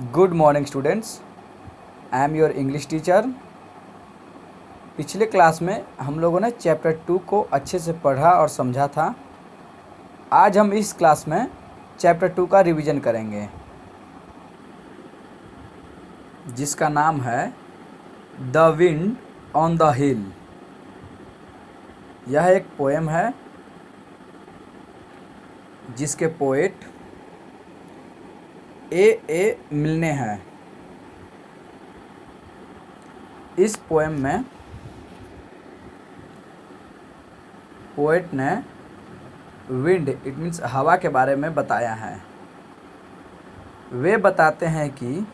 Good morning students, I am your English teacher. पिछले class में हम लोगों ने चैप्टर 2 को अच्छे से पढ़ा और समझा था। आज हम इस क्लास में चैप्टर 2 का रिवीजन करेंगे, जिसका नाम है द विंड ऑन द हिल। यह एक पोएम है जिसके पोएट ए मिलने हैं। इस पोएम में पोएट ने विंड इट मीन्स हवा के बारे में बताया है। वे बताते हैं कि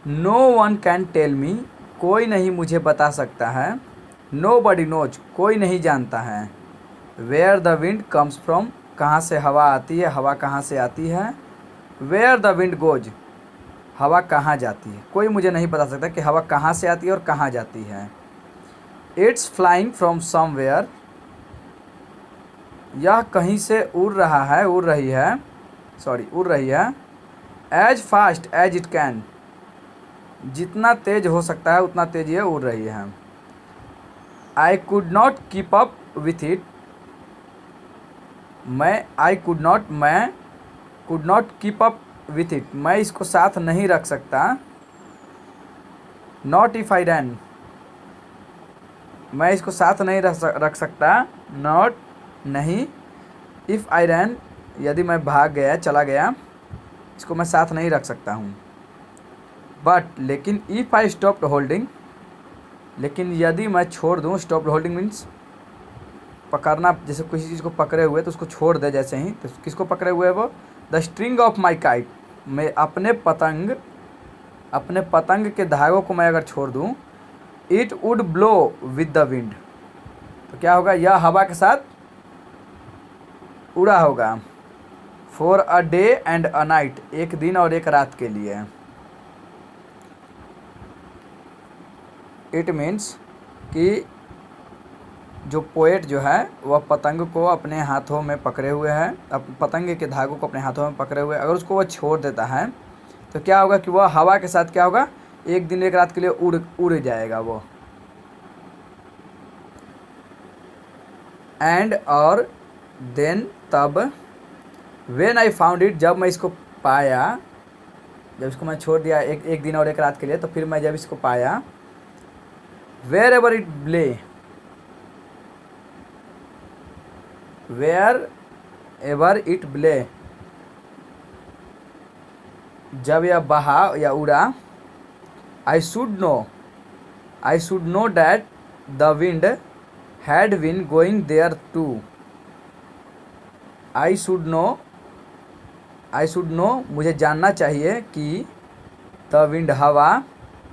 no one can tell me, कोई नहीं मुझे बता सकता है। नो बडी नोज, कोई नहीं जानता है। Where the wind comes from, कहाँ से हवा आती है, हवा कहाँ से आती है। वेयर द विंड गोज, हवा कहाँ जाती है, कोई मुझे नहीं बता सकता कि हवा कहाँ से आती है और कहाँ जाती है। इट्स फ्लाइंग फ्रॉम समवेयर, यह कहीं से उड़ रही है। As fast as it can, जितना तेज हो सकता है उतना तेज ये उड़ रही है। I could not keep up with it, मैं could not keep up with it, मैं इसको साथ नहीं रख सकता। नॉट इफ़ आई रैन, मैं इसको साथ नहीं रख सकता। नॉट नहीं, इफ़ आई रैन, यदि मैं भाग गया, चला गया, इसको मैं साथ नहीं रख सकता हूँ। बट लेकिन इफ़ आई स्टॉप्ड होल्डिंग, लेकिन यदि मैं छोड़ दूँ, स्टॉप्ड होल्डिंग मीन्स पकड़ना, जैसे किसी चीज़ को पकड़े हुए तो उसको छोड़ दे, जैसे ही तो किसको पकड़े हुए है वो, the string of my kite, मैं अपने पतंग के धागों को मैं अगर छोड़ दूँ, it would blow with the wind, तो क्या होगा, यह हवा के साथ उड़ा होगा। For a day and a night, एक दिन और एक रात के लिए। इट मीन्स कि जो पोएट जो है वह पतंग को अपने हाथों में पकड़े हुए है, पतंग के धागों को अपने हाथों में पकड़े हुए, अगर उसको वह छोड़ देता है तो क्या होगा कि वह हवा के साथ क्या होगा, एक दिन एक रात के लिए उड़ जाएगा वो। एंड और देन तब, व्हेन आई फाउंड इट, जब मैं इसको पाया, जब इसको मैं छोड़ दिया एक दिन और एक रात के लिए, तो फिर मैं जब इसको पाया, wherever it blew, wherever it blew, जब यह बहा या उड़ा। I should know that the wind had been going there too, I should know, मुझे जानना चाहिए कि द विंड, हवा,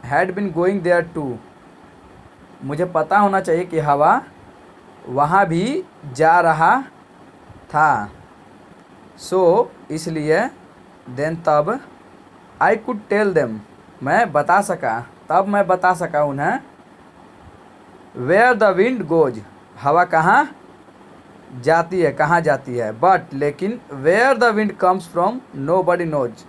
had been going there too, मुझे पता होना चाहिए कि हवा वहाँ भी जा रहा था। सो इसलिए, देन तब, आई कुड टेल देम, मैं बता सका उन्हें, वेयर द विंड गोज, हवा कहाँ जाती है। बट लेकिन, where the wind comes from nobody knows,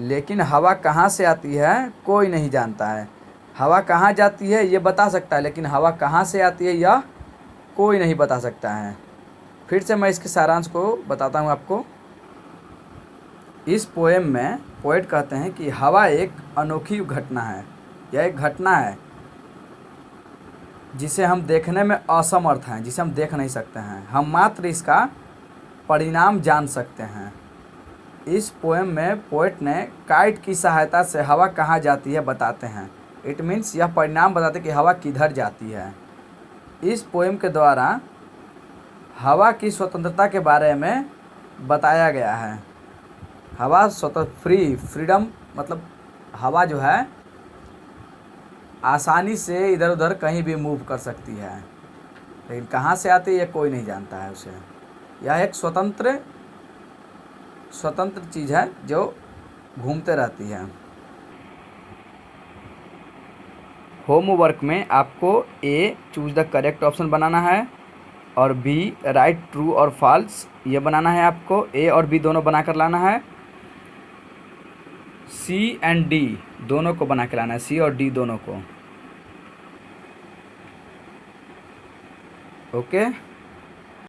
लेकिन हवा कहाँ से आती है कोई नहीं जानता है। हवा कहाँ जाती है ये बता सकता है, लेकिन हवा कहाँ से आती है यह कोई नहीं बता सकता है। फिर से मैं इसके सारांश को बताता हूँ आपको। इस पोएम में पोएट कहते हैं कि हवा एक अनोखी घटना है, यह एक घटना है जिसे हम देखने में असमर्थ हैं, जिसे हम देख नहीं सकते हैं, हम मात्र इसका परिणाम जान सकते हैं। इस पोएम में पोएट ने काइट की सहायता से हवा कहाँ जाती है बताते हैं। इट मीन्स यह परिणाम बताते हैं कि हवा किधर जाती है। इस पोएम के द्वारा हवा की स्वतंत्रता के बारे में बताया गया है। हवा फ्रीडम, मतलब हवा जो है आसानी से इधर उधर कहीं भी मूव कर सकती है, लेकिन कहाँ से आती है ये कोई नहीं जानता है उसे। यह एक स्वतंत्र चीज़ है जो घूमते रहती है। होमवर्क में आपको A choose the correct option बनाना है और बी राइट ट्रू और फॉल्स ये बनाना है। आपको ए और बी दोनों बनाकर लाना है। सी एंड डी दोनों को बना के लाना है, सी और डी दोनों को। ओके।